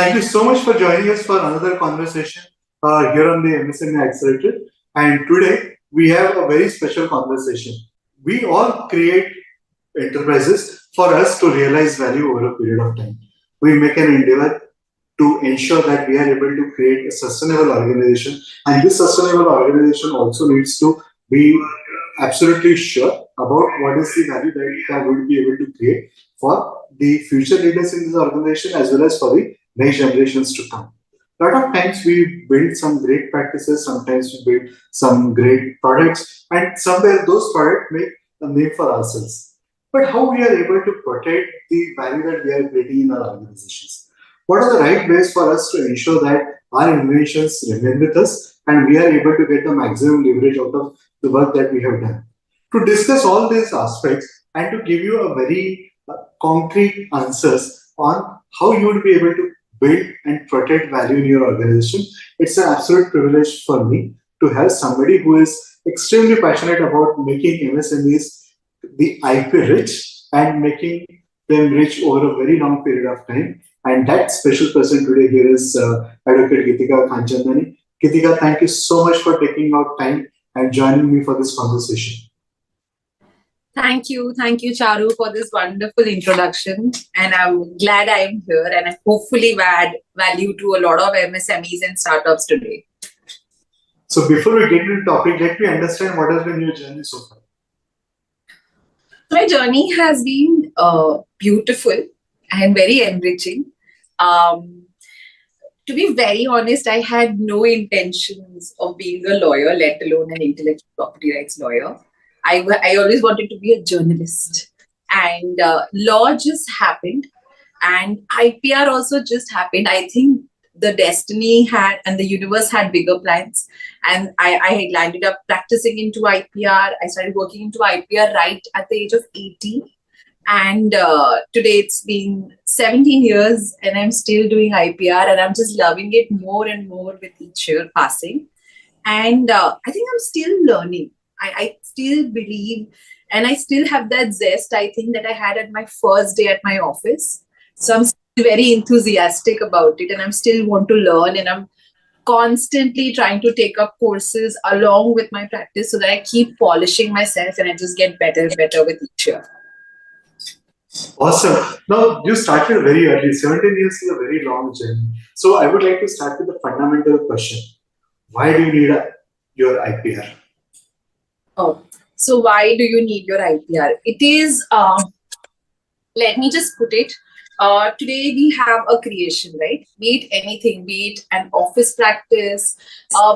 Thank you so much for joining us for another conversation here on the MSME Accelerator. And today we have a very special conversation. We all create enterprises for us to realize value over a period of time. We make an endeavor to ensure that we are able to create a sustainable organization, and this sustainable organization also needs to be absolutely sure about what is the value that we will be able to create for the future leaders in this organization as well as for the next generations to come. A lot of times we build some great practices, sometimes we build some great products, and somewhere those products make a name for ourselves. But how we are able to protect the value that we are creating in our organizations? What are the right ways for us to ensure that our inventions remain with us and we are able to get the maximum leverage out of the work that we have done? To discuss all these aspects and to give you a very concrete answers on how you would be able to build and protect value in your organization, it's an absolute privilege for me to have somebody who is extremely passionate about making MSMEs the IP rich and making them rich over a very long period of time. And that special person today here is Advocate Geetikaa Khanchandani. Geetikaa, thank you so much for taking out time and joining me for this conversation. Thank you, Charu, for this wonderful introduction. And I'm glad I'm here and I hopefully add value to a lot of MSMEs and startups today. So before we get into the topic, let me understand what has been your journey so far. My journey has been beautiful and very enriching. To be very honest, I had no intentions of being a lawyer, let alone an intellectual property rights lawyer. I always wanted to be a journalist, and law just happened, and IPR also just happened. I think the destiny had and the universe had bigger plans, and I landed up practicing into IPR. I started working into IPR right at the age of 18, and today it's been 17 years and I'm still doing IPR, and I'm just loving it more and more with each year passing. And I think I'm still learning. I still believe and I still have that zest, I think, that I had at my first day at my office. So I'm still very enthusiastic about it and I'm still want to learn, and I'm constantly trying to take up courses along with my practice so that I keep polishing myself and I just get better and better with each year. Awesome. Now, you started very early. 17 years is a very long journey. So I would like to start with the fundamental question. Why do you need your IPR? Oh, so why do you need your IPR? It is, let me just put it, today we have a creation, right? Be it anything, be it an office practice,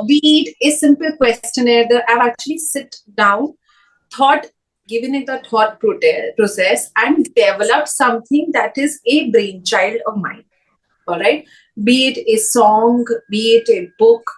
be it a simple questionnaire that I've actually sit down, given it a thought process and developed something that is a brainchild of mine, all right? Be it a song, be it a book,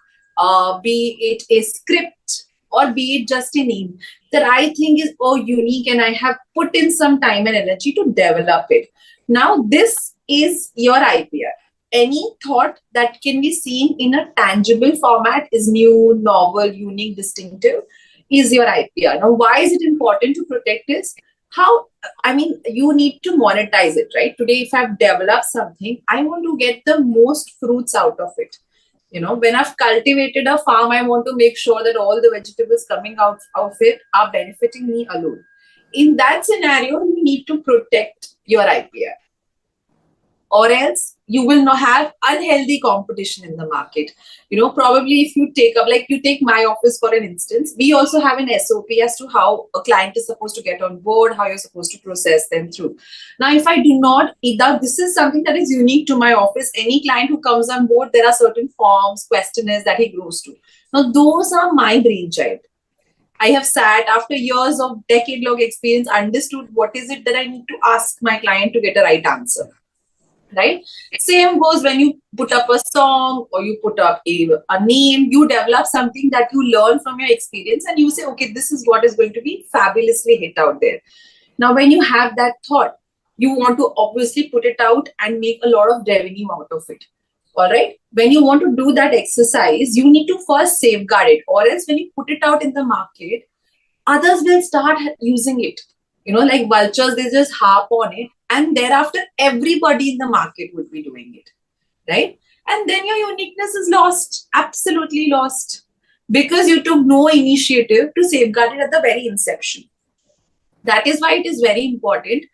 be it a script, or be it just a name that I think is unique and I have put in some time and energy to develop it. Now, this is your IPR. Any thought that can be seen in a tangible format is new, novel, unique, distinctive, is your IPR. Now, why is it important to protect this? You need to monetize it, right? Today, if I've developed something, I want to get the most fruits out of it. When I've cultivated a farm, I want to make sure that all the vegetables coming out of it are benefiting me alone. In that scenario, you need to protect your IPR. Or else you will not have unhealthy competition in the market. Probably if you take up, like you take my office for an instance, we also have an SOP as to how a client is supposed to get on board, how you're supposed to process them through. Now, if I do not, this is something that is unique to my office. Any client who comes on board, there are certain forms, questionnaires that he goes to. Now, those are my brainchild. I have sat after years of decade-long experience, understood what is it that I need to ask my client to get a right answer. Right? Same goes when you put up a song or you put up a name, you develop something that you learn from your experience and you say, okay, this is what is going to be fabulously hit out there. Now, when you have that thought, you want to obviously put it out and make a lot of revenue out of it. All right. When you want to do that exercise, you need to first safeguard it, or else when you put it out in the market, others will start using it. Like vultures, they just harp on it. And thereafter, everybody in the market would be doing it, right? And then your uniqueness is lost, absolutely lost, because you took no initiative to safeguard it at the very inception. That is why it is very important,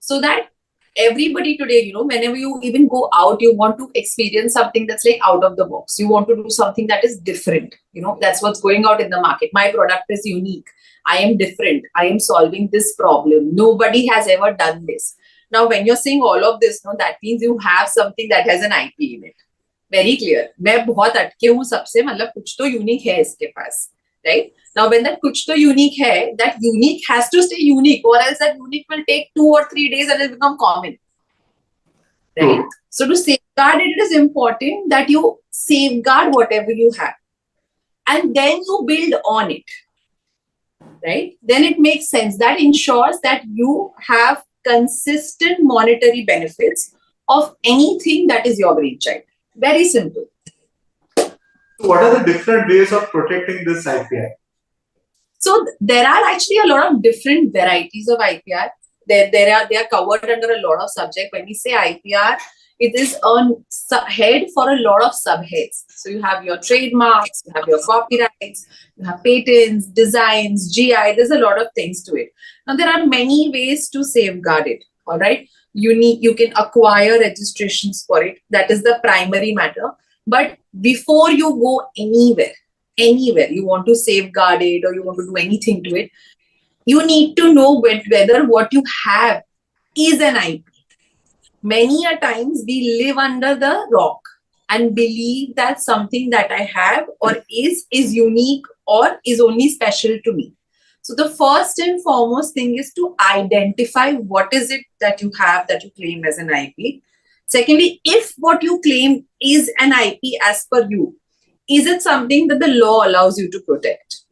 so that everybody today, whenever you even go out, you want to experience something that's like out of the box. You want to do something that is different. That's what's going out in the market. My product is unique. I am different. I am solving this problem. Nobody has ever done this. Now, when you're saying all of this, that means you have something that has an IP in it. Very clear. मैं बहुत अटके हूँ सबसे, मतलब कुछ तो unique है इसके पास, right? Now, when that kuch to unique hai, that unique has to stay unique, or else that unique will take 2 or 3 days and it will become common. Right? So to safeguard it, it is important that you safeguard whatever you have. And then you build on it. Right? Then it makes sense. That ensures that you have consistent monetary benefits of anything that is your brainchild. Very simple. What are the different ways of protecting this IPR? So there are actually a lot of different varieties of IPR. They are covered under a lot of subjects. When we say IPR, it is a head for a lot of subheads. So you have your trademarks, you have your copyrights, you have patents, designs, GI. There's a lot of things to it. Now there are many ways to safeguard it. All right, you can acquire registrations for it. That is the primary matter. But before you go anywhere, you want to safeguard it or you want to do anything to it, you need to know whether what you have is an IP. Many a times we live under the rock and believe that something that I have or is unique or is only special to me. So the first and foremost thing is to identify what is it that you have that you claim as an IP. Secondly, if what you claim is an IP as per you, is it something that the law allows you to protect?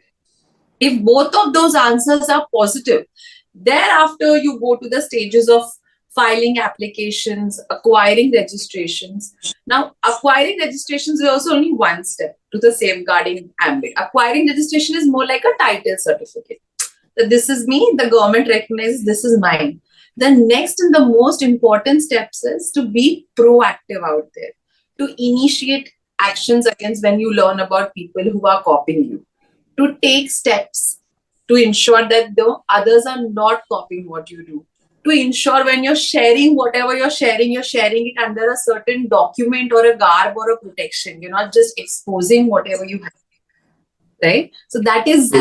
If both of those answers are positive, thereafter you go to the stages of filing applications, acquiring registrations. Now, acquiring registrations is also only one step to the safeguarding ambit. Acquiring registration is more like a title certificate. That this is me, the government recognizes this is mine. The next and the most important steps is to be proactive out there, to initiate actions against when you learn about people who are copying you, to take steps to ensure that the others are not copying what you do, to ensure when you're sharing whatever you're sharing it under a certain document or a garb or a protection. You're not just exposing whatever you have, right? So that is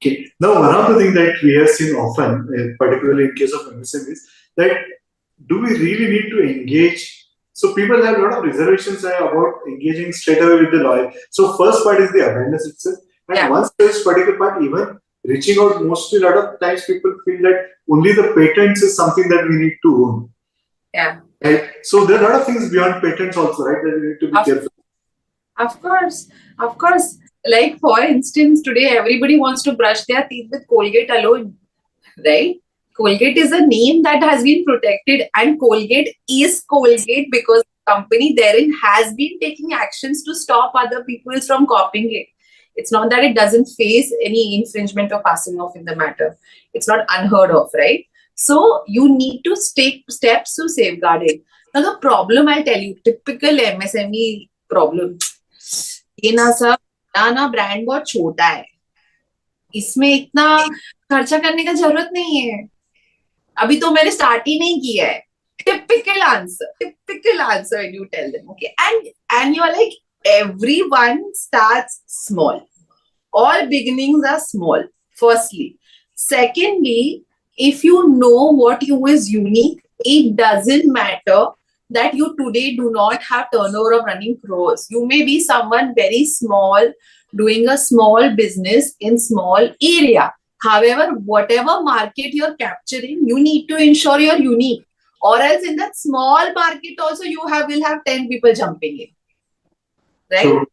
Okay. Now, one of the things that we have seen often, particularly in case of MSMEs, that do we really need to engage? So people have a lot of reservations about engaging straight away with the lawyer. So first part is the awareness itself. And once this particular part, even reaching out, mostly a lot of times people feel that only the patents is something that we need to own. Yeah. Right? So there are a lot of things beyond patents also, right? That we need to be careful. Of course. Like for instance, today everybody wants to brush their teeth with Colgate alone, right? Colgate is a name that has been protected, and Colgate is Colgate because the company therein has been taking actions to stop other people from copying it. It's not that it doesn't face any infringement or passing off in the matter. It's not unheard of, right? So you need to take steps to safeguard it. Now the problem, I'll tell you, typical MSME problem. ये ना brand बहुत छोटा है, इसमें इतना खर्चा करने का जरूरत नहीं है, अभी तो मैंने स्टार्ट ही नहीं किया है. Typical answer when you tell them, okay, and you're like, everyone starts small. All beginnings are small, firstly. Secondly, if you know what you is unique, it doesn't matter that you today do not have turnover of running crores. You may be someone very small, doing a small business in small area. However, whatever market you're capturing, you need to ensure you're unique. Or else in that small market also you will have 10 people jumping in. Right?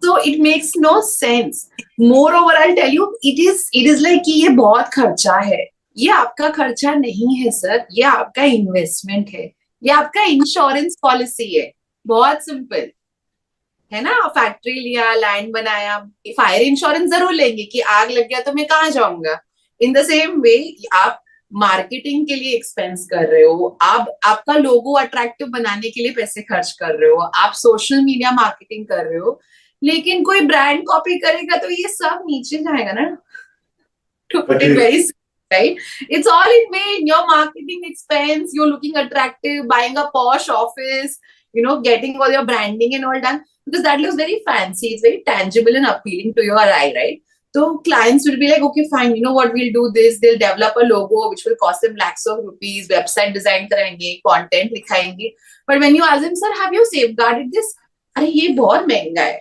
So it makes no sense. Moreover, I'll tell you, it is like कि ये बहुत खर्चा है. ये आपका खर्चा नहीं है सर, ये आपका इन्वेस्टमेंट है, ये आपका इंश्योरेंस पॉलिसी है. बहुत सिंपल है ना. फैक्ट्री लिया, लैंड बनाया, फायर इंश्योरेंस जरूर लेंगे कि आग लग गया तो मैं कहाँ जाऊंगा. इन द सेम वे आप मार्केटिंग के लिए एक्सपेंस कर रहे हो, आप आपका लोगो अट्रैक्टिव बनाने के लिए पैसे खर्च कर रहे हो, आप सोशल मीडिया मार्केटिंग कर रहे हो, लेकिन कोई ब्रांड कॉपी करेगा तो ये सब नीचे जाएगा ना. To put it very simple, right? It's all in vain. Your marketing expense, you're looking attractive, buying a posh office, getting all your branding and all done, because that looks very fancy. It's very tangible and appealing to your eye, right? So clients will be like, okay, fine, you know what, we'll do this. They'll develop a logo which will cost them lakhs of rupees, website design karenge, content likhayenge. But when you ask them, sir, have you safeguarded this? अरे ये बहुत महंगा है.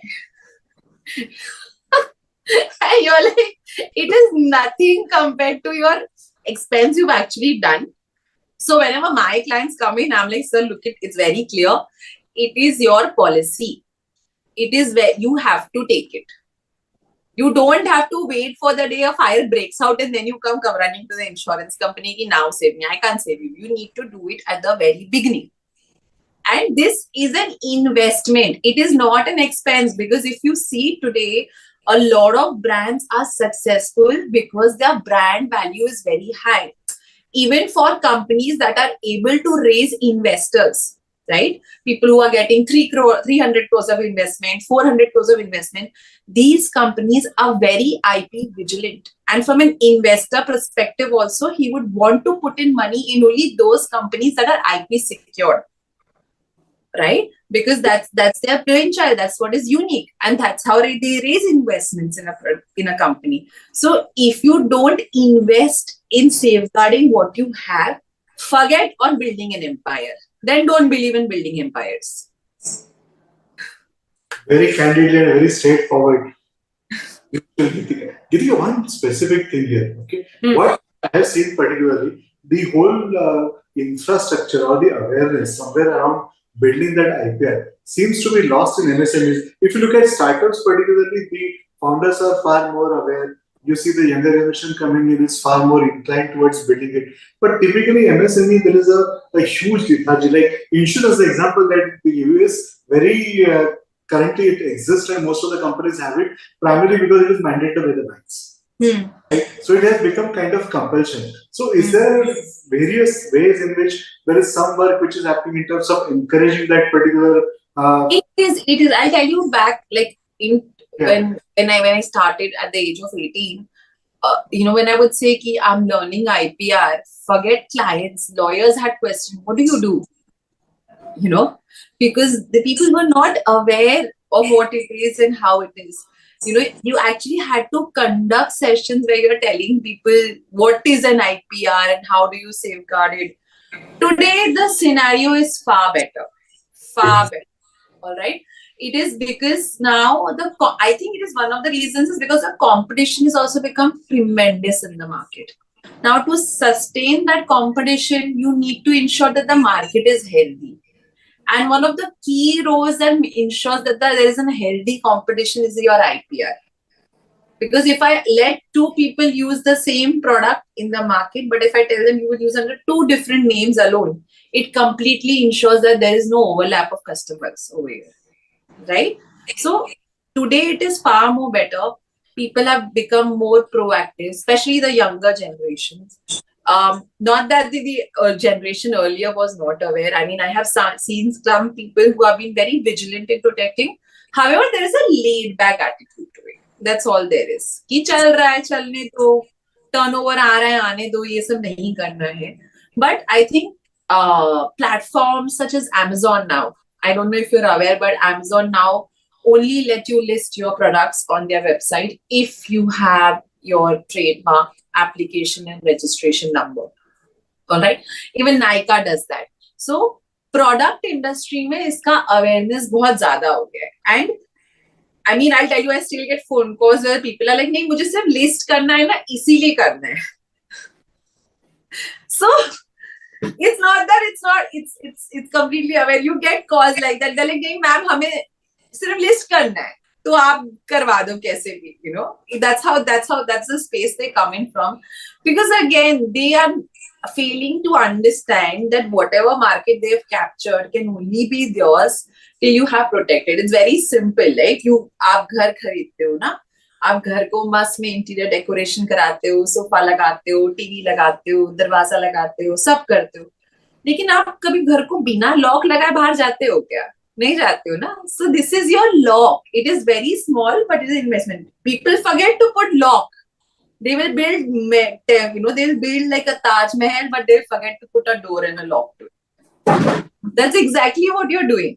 And you're like, it is nothing compared to your expense you've actually done. So whenever my clients come in, I'm like, sir, look, it's very clear. It is your policy. It is where you have to take it. You don't have to wait for the day a fire breaks out and then you come running to the insurance company ki now save me. I can't save you. You need to do it at the very beginning. And this is an investment. It is not an expense, because if you see today, a lot of brands are successful because their brand value is very high. Even for companies that are able to raise investors, right? People who are getting 300 crores of investment, 400 crores of investment, these companies are very IP vigilant. And from an investor perspective also, he would want to put in money in only those companies that are IP secured. Right? Because that's their brainchild, that's what is unique, and that's how they raise investments in a company. So if you don't invest in safeguarding what you have, forget on building an empire. Then don't believe in building empires. Very candidly and very straightforward. Give you one specific thing here. Okay, what I have seen particularly, the whole infrastructure or the awareness somewhere around building that IPR seems to be lost in MSMEs. If you look at startups particularly, the founders are far more aware. You see the younger generation coming in is far more inclined towards building it. But typically MSME, there is a huge lethargy. Like insurance, the example that the US very currently it exists and most of the companies have it primarily because it is mandated by the banks. Right? So it has become kind of compulsion. So is there various ways in which there is some work which is happening in terms of encouraging that particular? It is. I'll tell you back, like when I started at the age of 18, when I would say ki I'm learning IPR, forget clients, lawyers had questions. What do you do? Because the people were not aware of what it is and how it is. You actually had to conduct sessions where you're telling people what is an IPR and how do you safeguard it. Today, the scenario is far better. Far better. All right. It is because now I think it is one of the reasons is because the competition has also become tremendous in the market. Now, to sustain that competition, you need to ensure that the market is healthy. And one of the key roles that ensures that there is a healthy competition is your IPR. Because if I let two people use the same product in the market, but if I tell them you will use under two different names alone, it completely ensures that there is no overlap of customers over here. Right? So today it is far more better. People have become more proactive, especially the younger generations. Not that the generation earlier was not aware. I mean, I have seen some people who have been very vigilant in protecting. However, there is a laid back attitude to it. That's all there is. कि चल रहा है चलने दो, turnover आ रहा है आने दो, ये सब नहीं करना है. But I think platforms such as Amazon now, I don't know if you're aware, but Amazon now only let you list your products on their website if you have your trademark application and registration number. All right. Even Nykaa does that. So product industry में इसका awareness बहुत ज़्यादा हो गया है. And I mean, I'll tell you, I still get phone calls where people are like, नहीं मुझे सिर्फ list करना है ना, इसीलिए करना है. So it's not that it's completely aware. You get calls like that. They're like, नहीं मैम हमें सिर्फ list करना है. तो आप करवा दो कैसे भी, that's the space they come in from, because again they are failing to understand that whatever market they've captured can only be theirs till you have protected. It's very simple, like आप घर खरीदते हो ना, आप घर को मस्त में इंटीरियर डेकोरेशन कराते हो, सोफा लगाते हो, टीवी लगाते हो, दरवाजा लगाते हो, सब करते हो, लेकिन आप कभी घर को बिना लॉक लगाए बाहर जाते हो क्या? नहीं जाते हो ना. So this is your lock. It is very small but it is investment. People forget to put lock. They will build, they'll build like a Taj Mahal, but they'll forget to put a door and a lock to it. That's exactly what you're doing.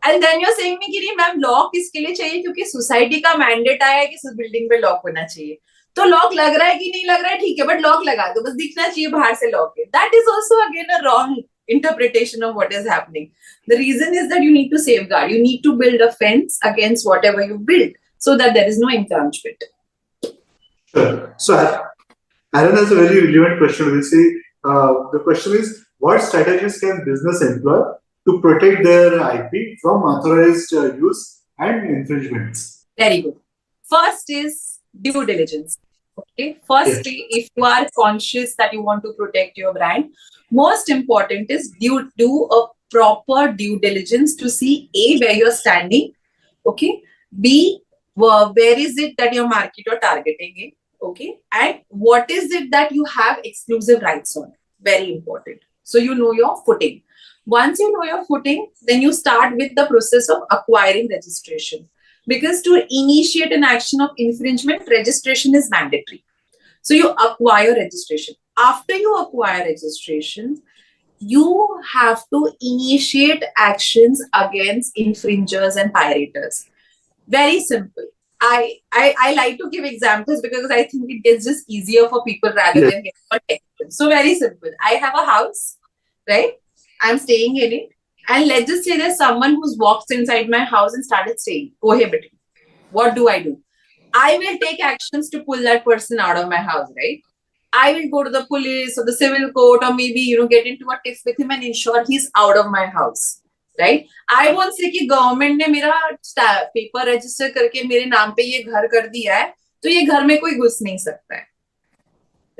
And then you're saying me कि ma'am lock किसके लिए चाहिए? क्योंकि society का mandate आया है कि इस बिल्डिंग पे लॉक होना चाहिए. तो लॉक लग रहा है कि नहीं लग रहा है, ठीक है, बट लॉक लगा दो, बस दिखना चाहिए बाहर से लॉक है. That is also again a wrong interpretation of what is happening. The reason is that you need to safeguard. You need to build a fence against whatever you build so that there is no encroachment. Sure. So Aaron has a very relevant question. We see the question is, what strategies can business employ to protect their IP from unauthorized use and infringements? Very good. First is due diligence. Okay. Firstly, if you are conscious that you want to protect your brand, most important is do a proper due diligence to see A, where you're standing. Okay. B, where is it that your market you're targeting it? Okay. And what is it that you have exclusive rights on? Very important. So you know your footing. Once you know your footing, then you start with the process of acquiring registration. Because to initiate an action of infringement, registration is mandatory. So you acquire registration. After you acquire registration, you have to initiate actions against infringers and pirators. Very simple. I like to give examples because I think it gets just easier for people rather than getting more technical. So very simple. I have a house, right? I'm staying in it. And let's just say there's someone who's walked inside my house and started saying, prohibiting. What do? I will take actions to pull that person out of my house, right? I will go to the police or the civil court or maybe, get into a tiff with him and ensure he's out of my house, right? I won't say कि government ने मेरा paper register करके मेरे नाम पे ये घर कर दिया है, तो ये घर में कोई घुस नहीं सकता है,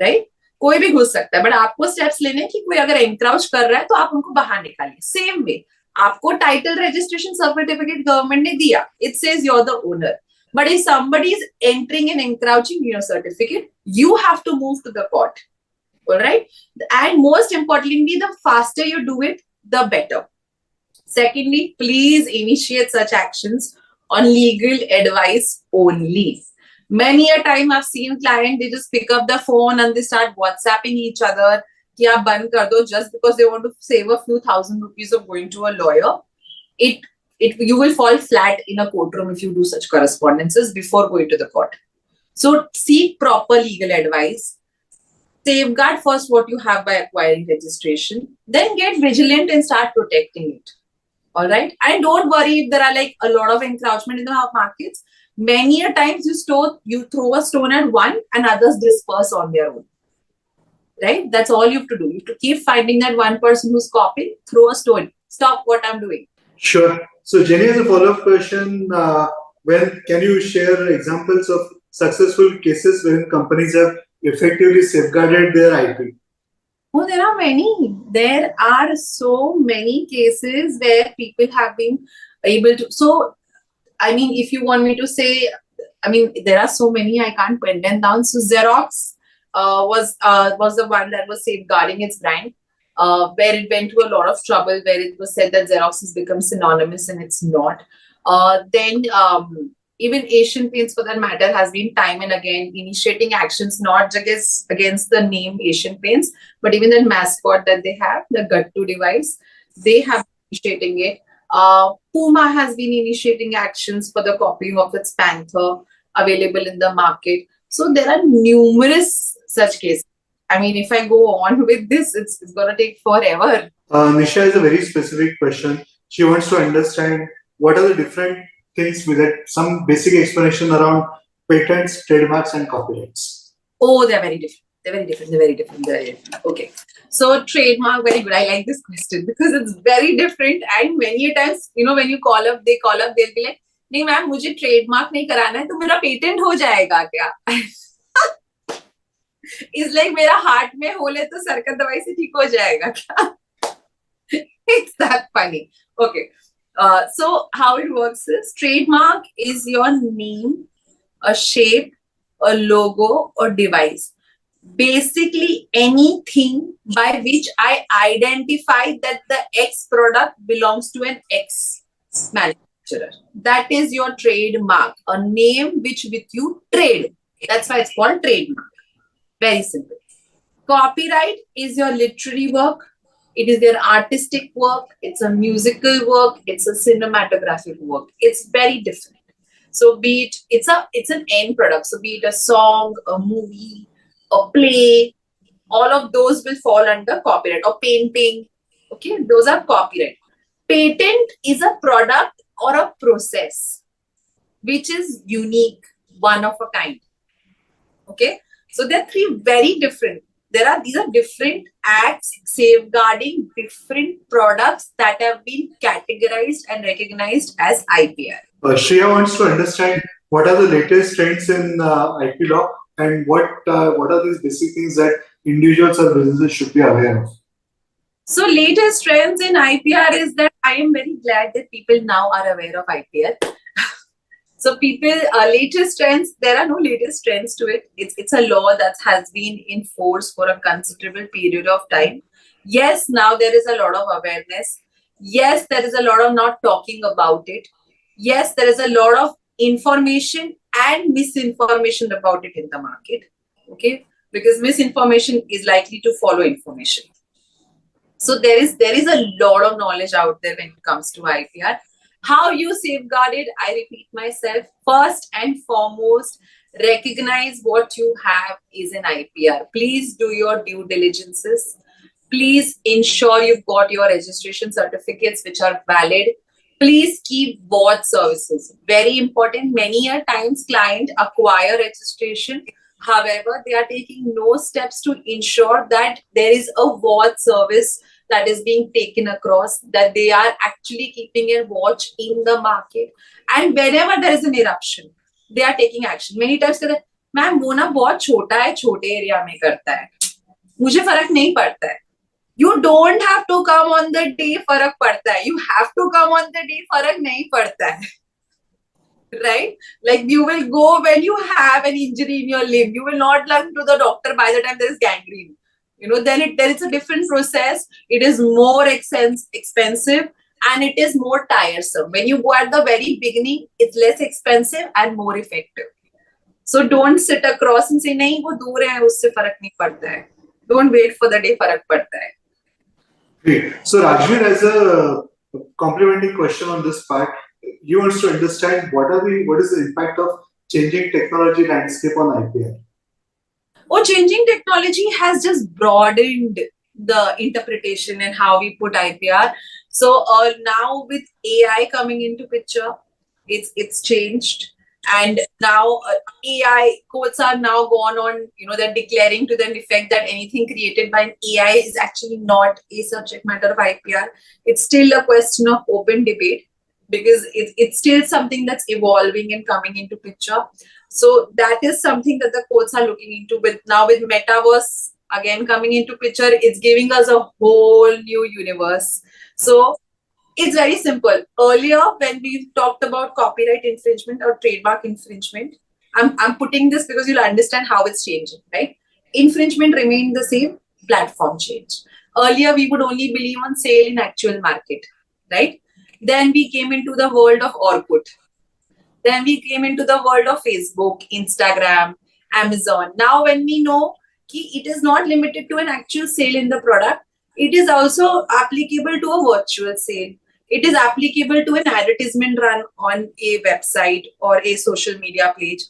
right? कोई भी घुस सकता है, बट आपको स्टेप्स लेने कि कोई अगर एनक्राउच कर रहा है तो आप उनको बाहर निकालिए. सेम वे आपको टाइटल रजिस्ट्रेशन सर्टिफिकेट गवर्नमेंट ने दिया, it says you are the owner, but if somebody is entering and encroaching your certificate, you have to move to the court. All right. And most importantly, the faster you do it, the better. Secondly, please initiate such actions on legal advice only. Many a time I've seen clients, they just pick up the phone and they start WhatsApping each other कि आप बंद कर दो, just because they want to save a few thousand rupees of going to a lawyer. You will fall flat in a courtroom if you do such correspondences before going to the court. So seek proper legal advice. Safeguard first what you have by acquiring registration. Then get vigilant and start protecting it. All right. And don't worry if there are like a lot of encroachment in the markets. Many a times you throw a stone at one and others disperse on their own. Right? That's all you have to do. You have to keep finding that one person who's copying, throw a stone. Stop what I'm doing. Sure. So Jenny has a follow-up question. Can you share examples of successful cases where companies have effectively safeguarded their IP? Oh, there are many. There are so many cases where people have been able to. So, I mean, if you want me to say, there are so many, I can't pin them down. So Xerox was the one that was safeguarding its brand. Where it went to a lot of trouble, where it was said that Xerox has become synonymous and it's not. Then even Asian Paints, for that matter, has been time and again initiating actions, not just against the name Asian Paints, but even the mascot that they have, the Gattu device, they have been initiating it. Puma has been initiating actions for the copying of its Panther available in the market. So there are numerous such cases. If I go on with this, it's going to take forever. Nisha has a very specific question. She wants to understand what are the different things with it, some basic explanation around patents, trademarks, and copyrights. Oh, they're very different. They're very different. Okay. So trademark, very good. I like this question because it's very different. And many times, when you call up, they'll be like, नहीं ma'am मुझे trademark नहीं कराना है तो मेरा patent हो जाएगा क्या? It's like मेरा हार्ट में होल है तो सरकत दवाई से ठीक हो जाएगा क्या? It's that funny. Okay. So how it works is trademark is your name a shape, a logo, or device. Basically, anything by which I identify that the X product belongs to an X manufacturer. That is your trademark, a name which with you trade. That's why it's called trademark. Very simple. Copyright is your literary work. It is their artistic work. It's a musical work. It's a cinematographic work. It's very different. So be it, it's an end product. So be it a song, a movie, a play, all of those will fall under copyright, or painting. Okay, those are copyright. Patent is a product or a process which is unique, one of a kind. Okay, so there are three very different. These are different acts safeguarding different products that have been categorized and recognized as IPR. Shreya wants to understand what are the latest trends in IP law, and what are these basic things that individuals or businesses should be aware of. So latest trends in IPR is that I am very glad that people now are aware of IPR. So people, latest trends, there are no latest trends to it. It's a law that has been in force for a considerable period of time. Yes, now there is a lot of awareness. Yes, there is a lot of not talking about it. Yes, there is a lot of information and misinformation about it in the market. Okay, because misinformation is likely to follow information. So there is a lot of knowledge out there when it comes to IPR. How you safeguard it, I repeat myself, first and foremost, recognize what you have is an IPR. Please do your due diligences. Please ensure you've got your registration certificates which are valid. Please keep watch services. Very important. Many a times clients acquire registration. However, they are taking no steps to ensure that there is a watch service that is being taken across, that they are actually keeping a watch in the market. And whenever there is an eruption, they are taking action. Many times कहते हैं, ma'am वो ना बहुत छोटा है, छोटे area में करता है, मुझे फर्क नहीं पड़ता है. You don't have to come on the day फर्क पड़ता है. You have to come on the day फर्क नहीं पड़ता है. Right? Like you will go when you have an injury in your limb. You will not come to the doctor by the time there is gangrene. Then it's a different process. It is more expensive and it is more tiresome. When you go at the very beginning, it's less expensive and more effective. So don't sit across and say, nahi, wo dur hai, usse farak nahi padta hai. Don't wait for the day farak padta hai. Great. So Rajveer has a complementing question on this part. He wants to understand what is the impact of changing technology landscape on IPR. Changing technology has just broadened the interpretation and how we put IPR. So now with AI coming into picture, it's changed. And now AI courts are now gone on, they're declaring to the effect that anything created by an AI is actually not a subject matter of IPR. It's still a question of open debate because it's still something that's evolving and coming into picture. So that is something that the courts are looking into. With metaverse again coming into picture, it's giving us a whole new universe. So it's very simple. Earlier, when we talked about copyright infringement or trademark infringement, I'm putting this because you'll understand how it's changing, right? Infringement remained the same, platform changed. Earlier, we would only believe on sale in actual market, right? Then we came into the world of Orkut. Then we came into the world of Facebook, Instagram, Amazon. Now, when we know it is not limited to an actual sale in the product, it is also applicable to a virtual sale. It is applicable to an advertisement run on a website or a social media page.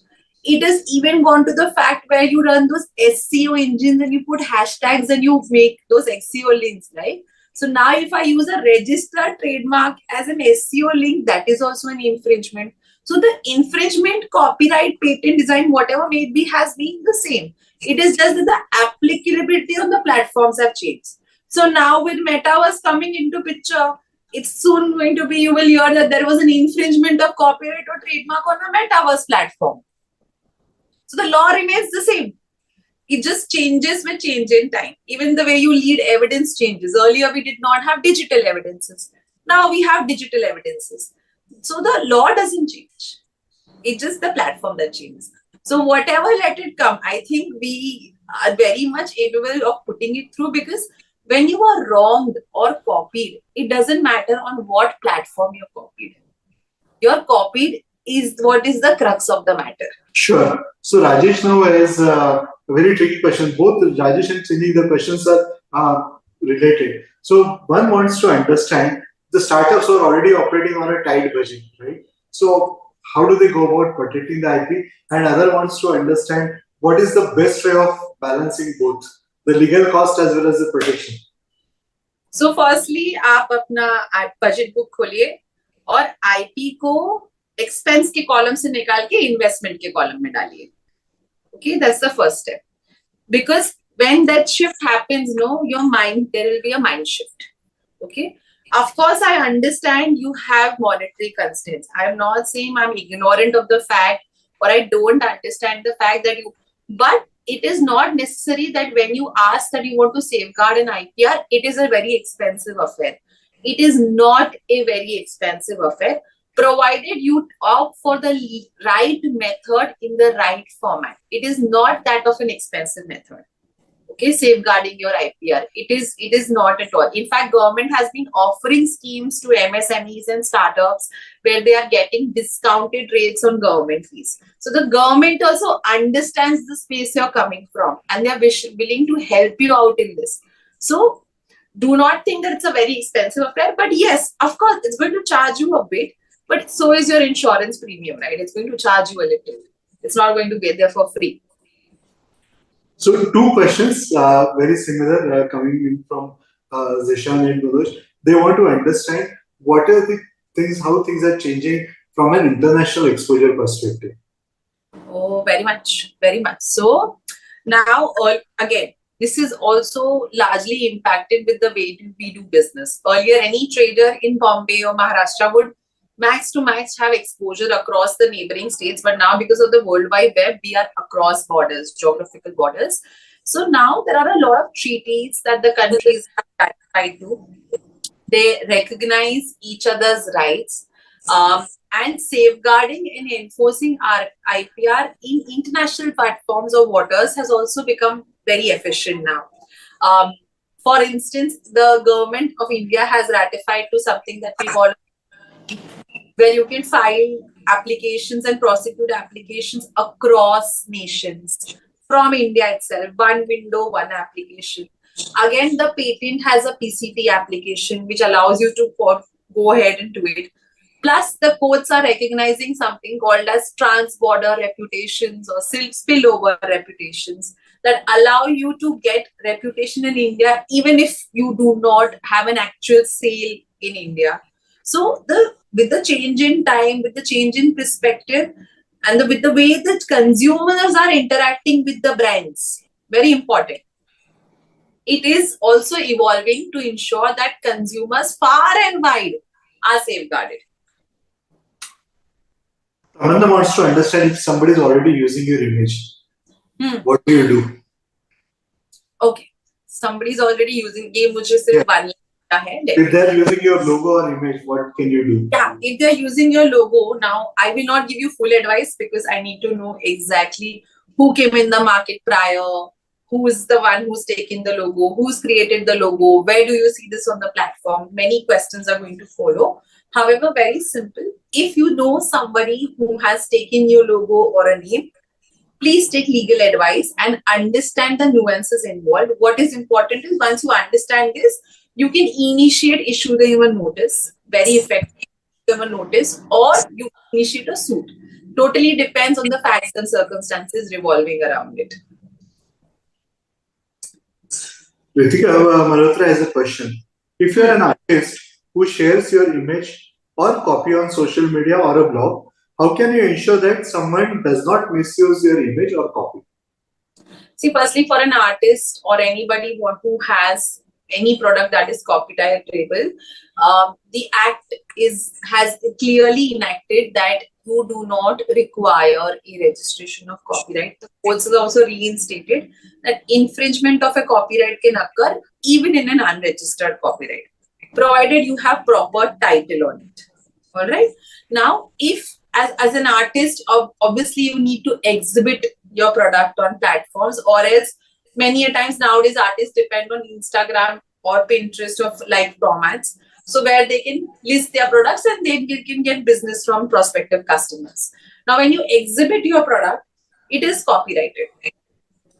It has even gone to the fact where you run those SEO engines and you put hashtags and you make those SEO links, right? So now if I use a registered trademark as an SEO link, that is also an infringement. So the infringement, copyright, patent, design, whatever may be, has been the same. It is just that the applicability on the platforms have changed. So now with metaverse coming into picture, it's soon going to be, you will hear that there was an infringement of copyright or trademark on a metaverse platform. So the law remains the same. It just changes with change in time. Even the way you lead evidence changes. Earlier, we did not have digital evidences. Now we have digital evidences. So the law doesn't change. It's just the platform that changes. So whatever, let it come. I think we are very much capable of putting it through, because when you are wronged or copied, it doesn't matter on what platform you're copied. You're copied is what is the crux of the matter. Sure. So Rajesh now has a very tricky question. Both Rajesh and Cindy, the questions are related. So one wants to understand, the startups are already operating on a tight budget, right? So how do they go about protecting the IP? And other wants to understand what is the best way of balancing both the legal cost as well as the protection. So firstly, आप अपना budget book खोलिए और IP को expense के column से निकाल के investment के column में डालिए. Okay, that's the first step. Because when that shift happens, there will be a mind shift. Okay. Of course, I understand you have monetary constraints. I'm not saying I'm ignorant of the fact, or I don't understand the fact that but it is not necessary that when you ask that you want to safeguard an IPR, it is a very expensive affair. It is not a very expensive affair, provided you opt for the right method in the right format. It is not that of an expensive method. Okay, safeguarding your IPR. It is not at all. In fact, government has been offering schemes to MSMEs and startups where they are getting discounted rates on government fees. So the government also understands the space you're coming from, and they are willing to help you out in this. So do not think that it's a very expensive affair. But yes, of course, it's going to charge you a bit, but so is your insurance premium, right? It's going to charge you a little. It's not going to be there for free. So two questions, very similar, coming in from Zishan and Manoj. They want to understand what are the things, how things are changing from an international exposure perspective. Oh, very much, very much. So now, again, this is also largely impacted with the way we do business. Earlier, any trader in Bombay or Maharashtra would max to max have exposure across the neighboring states. But now, because of the World Wide Web, we are across borders, geographical borders. So now there are a lot of treaties that the countries have ratified to. They recognize each other's rights. And safeguarding and enforcing our IPR in international platforms or waters has also become very efficient now. For instance, the government of India has ratified to something that we call, where you can file applications and prosecute applications across nations from India itself. One window, one application. Again, the patent has a PCT application which allows you to go ahead and do it. Plus, the courts are recognizing something called as trans-border reputations or spillover reputations that allow you to get reputation in India even if you do not have an actual sale in India. So with the change in time, with the change in perspective, and with the way that consumers are interacting with the brands, very important. It is also evolving to ensure that consumers far and wide are safeguarded. Amanda wants to understand, if somebody is already using your image, what do you do? Okay, somebody is already using ये मुझे सिर्फ one है. If they're using your logo or image, what can you do? Yeah, if they're using your logo, now I will not give you full advice because I need to know exactly who came in the market prior, who is the one who's taken the logo, who's created the logo, where do you see this on the platform? Many questions are going to follow. However, very simple. If you know somebody who has taken your logo or a name, please take legal advice and understand the nuances involved. What is important is once you understand this, you can issue them a notice, very effective, them a notice, or you initiate a suit. Totally depends on the facts and circumstances revolving around it. Geetikaa, Malhotra has a question. If you're an artist who shares your image or copy on social media or a blog, how can you ensure that someone does not misuse your image or copy? See, firstly, for an artist or anybody who has any product that is copyrightable, the Act has clearly enacted that you do not require a registration of copyright. The courts have also reinstated that infringement of a copyright can occur even in an unregistered copyright, provided you have proper title on it. All right. Now, if as an artist, obviously you need to exhibit your product on platforms, or else many a times nowadays artists depend on Instagram or Pinterest of like formats, so where they can list their products and they can get business from prospective customers. Now, when you exhibit your product, it is copyrighted.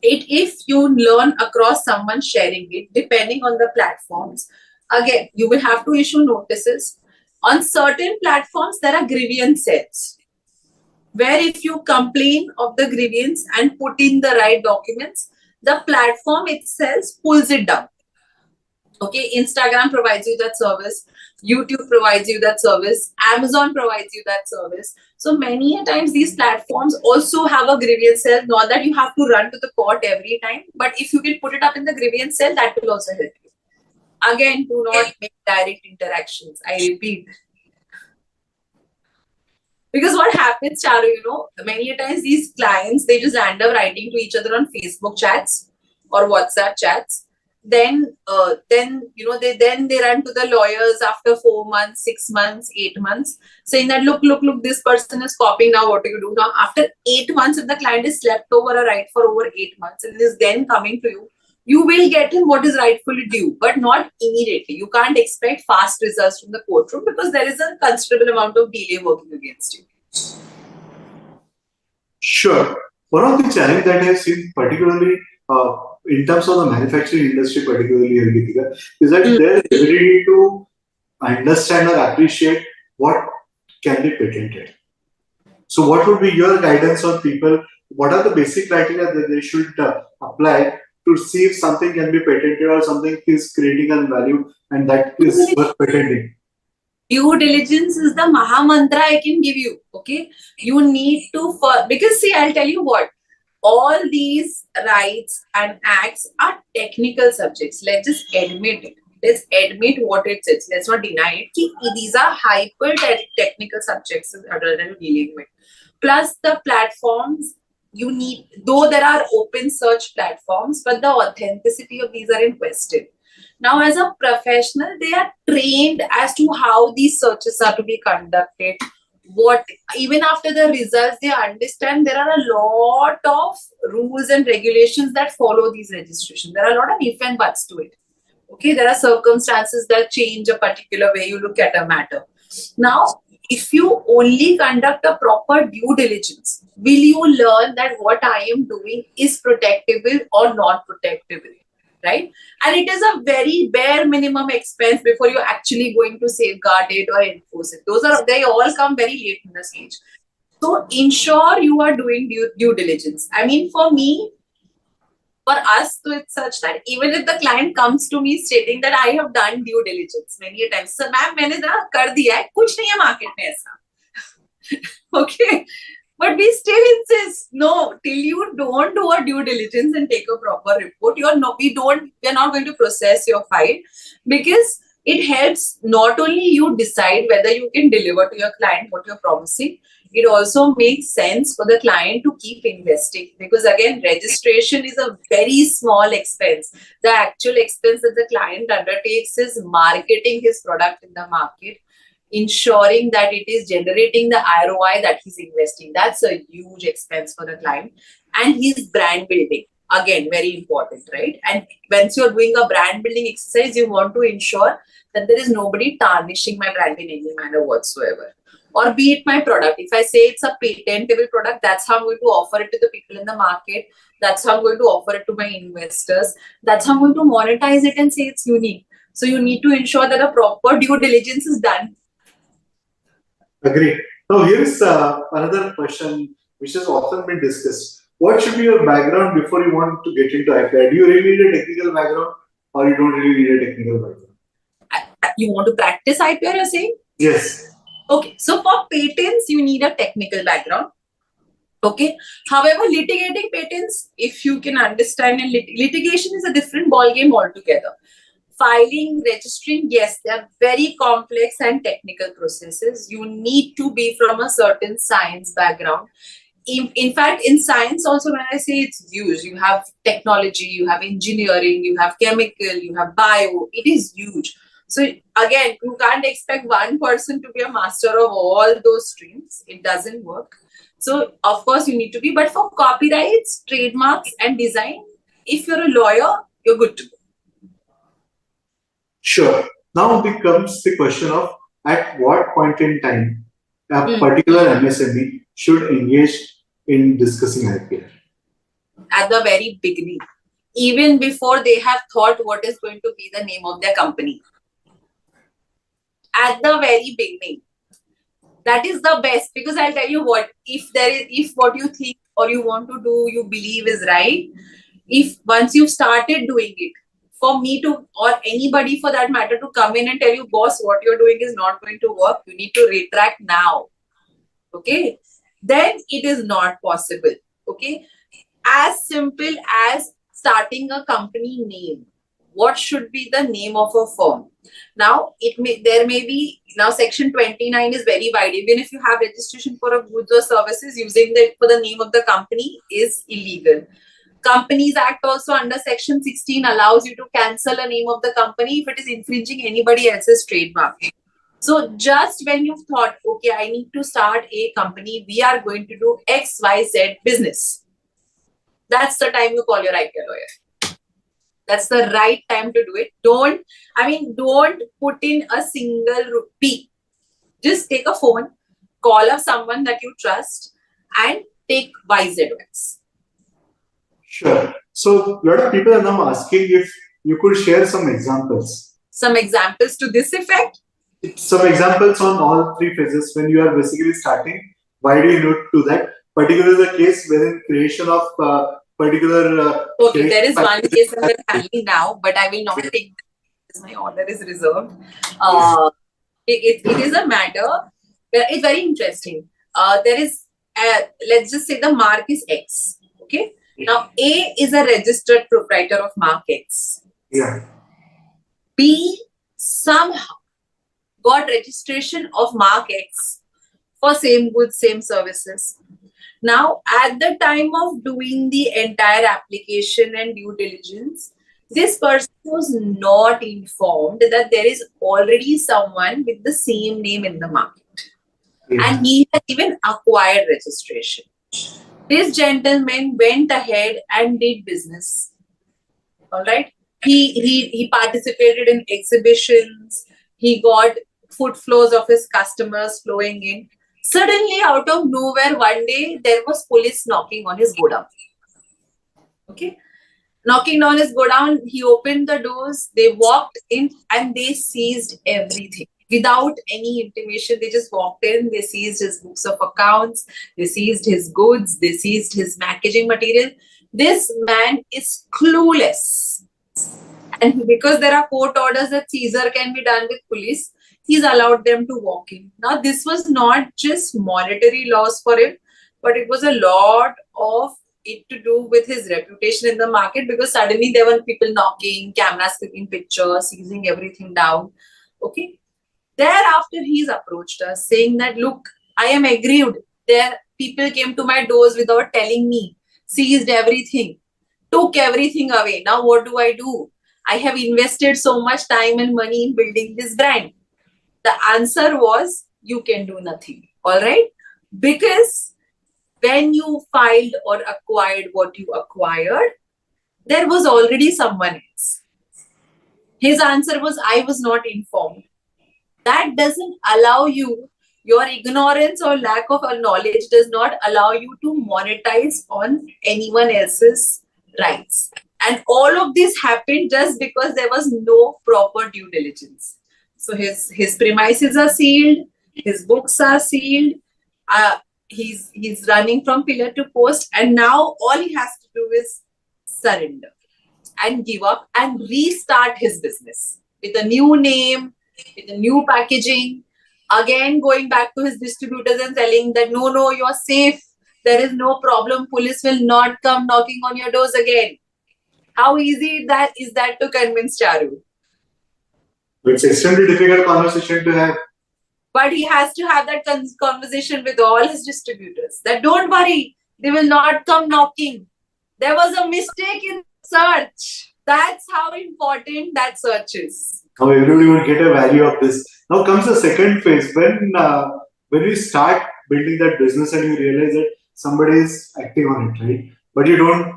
If you learn across someone sharing it, depending on the platforms, again, you will have to issue notices. On certain platforms, there are grievance cells, where if you complain of the grievance and put in the right documents, the platform itself pulls it down. Okay, Instagram provides you that service, YouTube provides you that service, Amazon provides you that service. So many a times these platforms also have a grievance cell, not that you have to run to the court every time, but if you can put it up in the grievance cell, that will also help you. Again, do not make direct interactions. I repeat. Because what happens, Charu, many a times these clients, they just end up writing to each other on Facebook chats or WhatsApp chats. Then they run to the lawyers after 4 months, 6 months, 8 months, saying that look, this person is copying. Now what do you do? Now after 8 months, if the client is slept over a right for over 8 months and is then coming to you, you will get him what is rightfully due, but not immediately. You can't expect fast results from the courtroom because there is a considerable amount of delay working against you. Sure. One of the challenges that I have seen, particularly in terms of the manufacturing industry, particularly here, Geetika, is that their ability to understand or appreciate what can be patented. So, what would be your guidance on people? What are the basic criteria that they should apply to see if something can be patented or something is creating a value and that is worth patenting? Due diligence is the Maha Mantra I can give you. Okay, you need to because see, I'll tell you what. All these rights and acts are technical subjects. Let's just admit it. Let's admit what it is. Let's not deny it. These are hyper technical subjects that you're dealing with. Plus the platforms you need, though there are open search platforms, but the authenticity of these are in question. Now, as a professional, they are trained as to how these searches are to be conducted. What even after the results, they understand there are a lot of rules and regulations that follow these registrations. There are a lot of if and buts to it. Okay, there are circumstances that change a particular way you look at a matter. Now, if you only conduct a proper due diligence, will you learn that what I am doing is protectable or not protectable? Right? And it is a very bare minimum expense before you're actually going to safeguard it or enforce it. They all come very late in the stage. So ensure you are doing due diligence. I mean, for me, for us, so it's such that even if the client comes to me stating that I have done due diligence many a times, so ma'am, मैंने ना कर दिया है, कुछ नहीं है market में ऐसा. Okay. But we still insist, no, till you don't do a due diligence and take a proper report, we are not going to process your file, because it helps not only you decide whether you can deliver to your client what you're promising, it also makes sense for the client to keep investing, because again, registration is a very small expense. The actual expense that the client undertakes is marketing his product in the market, ensuring that it is generating the ROI that he's investing. That's a huge expense for the client. And his brand building, again, very important, right? And once you're doing a brand building exercise, you want to ensure that there is nobody tarnishing my brand in any manner whatsoever. Or be it my product. If I say it's a patentable product, that's how I'm going to offer it to the people in the market. That's how I'm going to offer it to my investors. That's how I'm going to monetize it and say it's unique. So you need to ensure that a proper due diligence is done. Agree. Now, here's another question which has often been discussed. What should be your background before you want to get into IPR? Do you really need a technical background or you don't really need a technical background? You want to practice IPR, you're saying? Yes. Okay. So for patents, you need a technical background. Okay. However, litigating patents, if you can understand, and litigation is a different ballgame altogether. Filing, registering, yes, they are very complex and technical processes. You need to be from a certain science background. In fact, in science also, when I say it's huge, you have technology, you have engineering, you have chemical, you have bio, it is huge. So again, you can't expect one person to be a master of all those streams. It doesn't work. So of course you need to be, but for copyrights, trademarks and design, if you're a lawyer, you're good to go. Sure. Now becomes the question of at what point in time a particular MSME should engage in discussing IPR. At the very beginning, even before they have thought what is going to be the name of their company. At the very beginning. That is the best, because I'll tell you what, if what you think or you want to do, you believe is right, if once you've started doing it, for me to, or anybody for that matter, to come in and tell you, boss, what you're doing is not going to work, you need to retract now. Okay. Then it is not possible. Okay. As simple as starting a company name. What should be the name of a firm? Now, there may be, now section 29 is very wide. Even if you have registration for a goods or services, using that for the name of the company is illegal. Companies Act also under section 16 allows you to cancel a name of the company if it is infringing anybody else's trademark. So just when you've thought, okay, I need to start a company, we are going to do XYZ business. That's the time you call your IP lawyer. That's the right time to do it. Don't put in a single rupee. Just take a phone, call up someone that you trust and take wise advice. Sure. So a lot of people are now asking if you could share some examples. Some examples to this effect? Some examples on all three phases when you are basically starting. Why do you need to do that? Particularly the case wherein creation of particular... okay, there is one case that we're handling now, but I will not take this. My order is reserved. It is a matter where it's very interesting. There is, let's just say the mark is X. Okay. Now, A is a registered proprietor of mark X. Yeah. B somehow got registration of mark X for same goods, same services. Now, at the time of doing the entire application and due diligence, this person was not informed that there is already someone with the same name in the market. Yeah. And he had even acquired registration. This gentleman went ahead and did business. All right. He participated in exhibitions. He got foot flows of his customers flowing in. Suddenly, out of nowhere, one day, there was police knocking on his godown. Okay. Knocking on his godown, he opened the doors, they walked in and they seized everything. Without any intimation, they just walked in, they seized his books of accounts, they seized his goods, they seized his packaging material. This man is clueless. And because there are court orders that seizure can be done with police, he's allowed them to walk in. Now, this was not just monetary loss for him, but it was a lot of it to do with his reputation in the market, because suddenly there were people knocking, cameras clicking pictures, seizing everything down. Okay. Thereafter, he's approached us saying that, look, I am aggrieved. There, people came to my doors without telling me, seized everything, took everything away. Now, what do? I have invested so much time and money in building this brand. The answer was, you can do nothing. All right. Because when you filed or acquired what you acquired, there was already someone else. His answer was, I was not informed. That doesn't allow you, your ignorance or lack of knowledge does not allow you to monetize on anyone else's rights. And all of this happened just because there was no proper due diligence. So his premises are sealed, his books are sealed, he's running from pillar to post, and now all he has to do is surrender and give up and restart his business with a new name, with a new packaging, again going back to his distributors and telling that no, you're safe, there is no problem, police will not come knocking on your doors again. How easy is that to convince Charu? It's extremely difficult conversation to have. But he has to have that conversation with all his distributors. That don't worry, they will not come knocking. There was a mistake in search. That's how important that search is. Now everybody would get a value of this. Now comes the second phase when we start building that business and you realize that somebody is active on it, right? But you don't.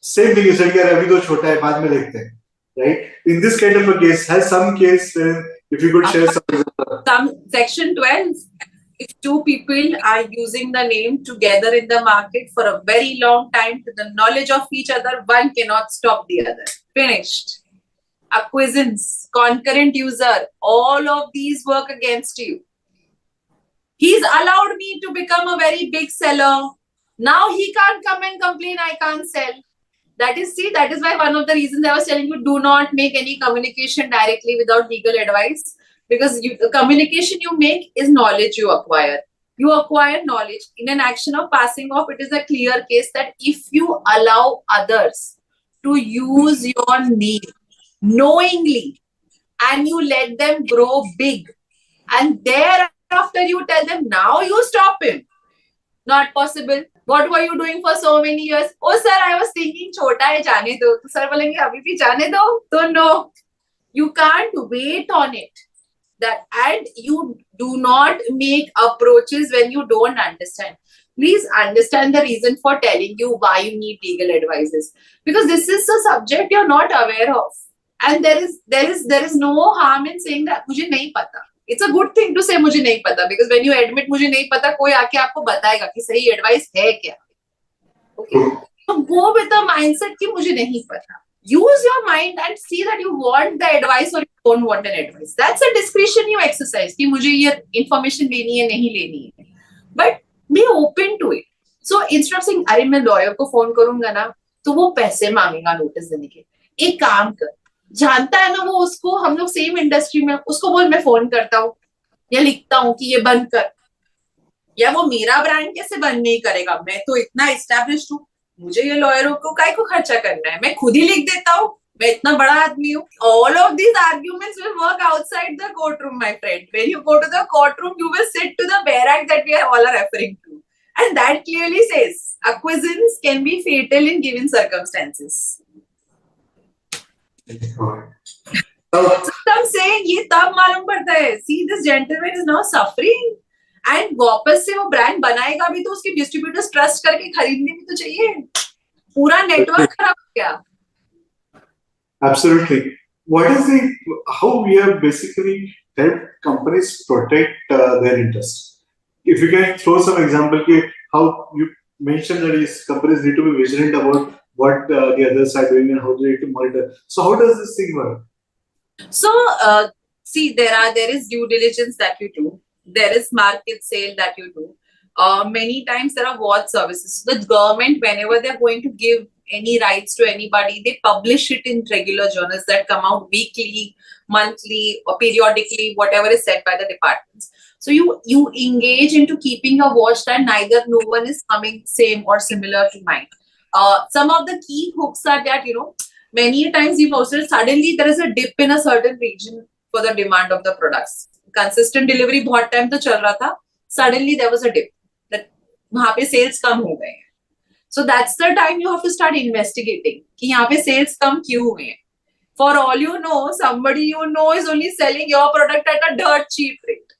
Same thing you said, "यार अभी तो छोटा है, बाद में देखते हैं," right? In this kind of a case, has some case where if you could share some section 12. If two people are using the name together in the market for a very long time to the knowledge of each other, one cannot stop the other. Finished. Acquiescence, concurrent user, all of these work against you. He's allowed me to become a very big seller. Now he can't come and complain I can't sell. That is why one of the reasons I was telling you, do not make any communication directly without legal advice. Because the communication you make is knowledge you acquire. You acquire knowledge. In an action of passing off, it is a clear case that if you allow others to use your name knowingly and you let them grow big, and thereafter you tell them, now you stop him. Not possible. What were you doing for so many years? Oh sir, I was thinking छोटा है जाने दो. तो sir बोलेंगे अभी भी जाने दो. So no, you can't wait on it. That and you do not make approaches when you don't understand. Please understand the reason for telling you why you need legal advices, because this is a subject you're not aware of, and there is no harm in saying that मुझे नहीं पता. It's a good thing to say मुझे नहीं पता, because when you admit मुझे नहीं पता, कोई आके आपको बताएगा कि सही एडवाइस है क्या. Okay, so go with the mindset कि मुझे नहीं पता. Use your mind and see that you want the advice or you don't want an advice. That's a discretion you exercise कि मुझे ये information लेनी है नहीं लेनी है. But be open to it. So instead of saying अरे मैं lawyer को phone करूंगा ना तो वो पैसे मांगेगा नोटिस देने के, एक काम कर, जानता है ना वो, उसको हम लोग सेम इंडस्ट्री में, उसको बोल मैं फोन करता हूँ या लिखता हूँ कि ये बंद कर. या वो मेरा ब्रांड कैसे बंद नहीं करेगा, मैं तो इतना एस्टैब्लिश्ड हूँ, मुझे ये लॉयरों को काय को खर्चा करना है, मैं खुद ही लिख देता हूँ, मैं इतना बड़ा आदमी हूँ. All of these arguments will work outside the courtroom, my friend. When you go to the courtroom, you will sit to the barrack that we all are referring to, and that clearly says acquiescence can be fatal in given circumstances. So I'm saying ये तब मालूम पड़ता है. See, this gentleman is now suffering, and वापस से वो brand बनाएगा भी तो उसके डिस्ट्रीब्यूटर्स ट्रस्ट करके खरीदने भी तो चाहिए. पूरा नेटवर्क खराब हो गया. Absolutely. What is how we have basically helped companies protect their interests? If you can throw some example, how you mentioned that these companies need to be vigilant about what the others are doing and how they need to monitor. So how does this thing work? So see, there is due diligence that you do. There is market sale that you do. Many times there are watch services. The government, whenever they're going to give any rights to anybody, they publish it in regular journals that come out weekly, monthly, or periodically, whatever is said by the departments. So you engage into keeping a watch that neither no one is coming same or similar to mine. Some of the key hooks are that, many times you've also suddenly there is a dip in a certain region for the demand of the products. Consistent delivery बहुत time तो चल रहा था. Suddenly there was a dip. That वहाँ पे sales कम हो गए. So that's the time you have to start investigating कि यहाँ पे sales कम क्यों हुए हैं. For all you know, somebody you know is only selling your product at a dirt cheap rate.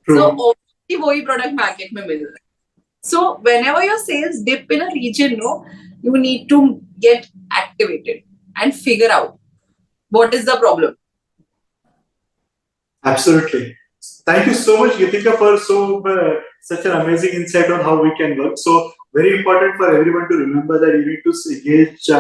So obviously वही product market में मिल रहा है. So whenever your sales dip in a region, you need to get activated and figure out what is the problem. Absolutely. Thank you so much, Geetikaa, for such an amazing insight on how we can work. So very important for everyone to remember that you need to engage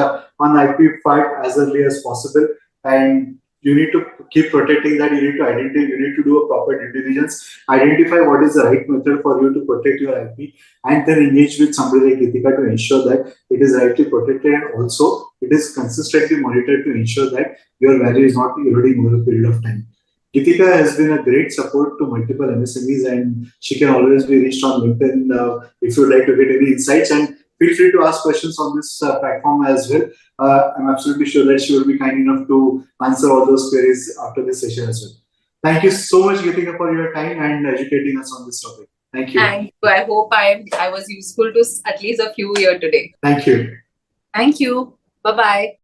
on IP fight as early as possible, and you need to keep protecting that. You need to identify. You need to do a proper due diligence. Identify what is the right method for you to protect your IP, and then engage with somebody like Geetikaa to ensure that it is rightly protected, and also it is consistently monitored to ensure that your value is not eroding over a period of time. Geetikaa has been a great support to multiple MSMEs, and she can always be reached on LinkedIn if you would like to get any insights, and feel free to ask questions on this platform as well. I'm absolutely sure that she will be kind enough to answer all those queries after this session as well. Thank you so much, Geetikaa, for your time and educating us on this topic. Thank you. Thank you. I hope I was useful to at least a few here today. Thank you. Thank you. Bye-bye.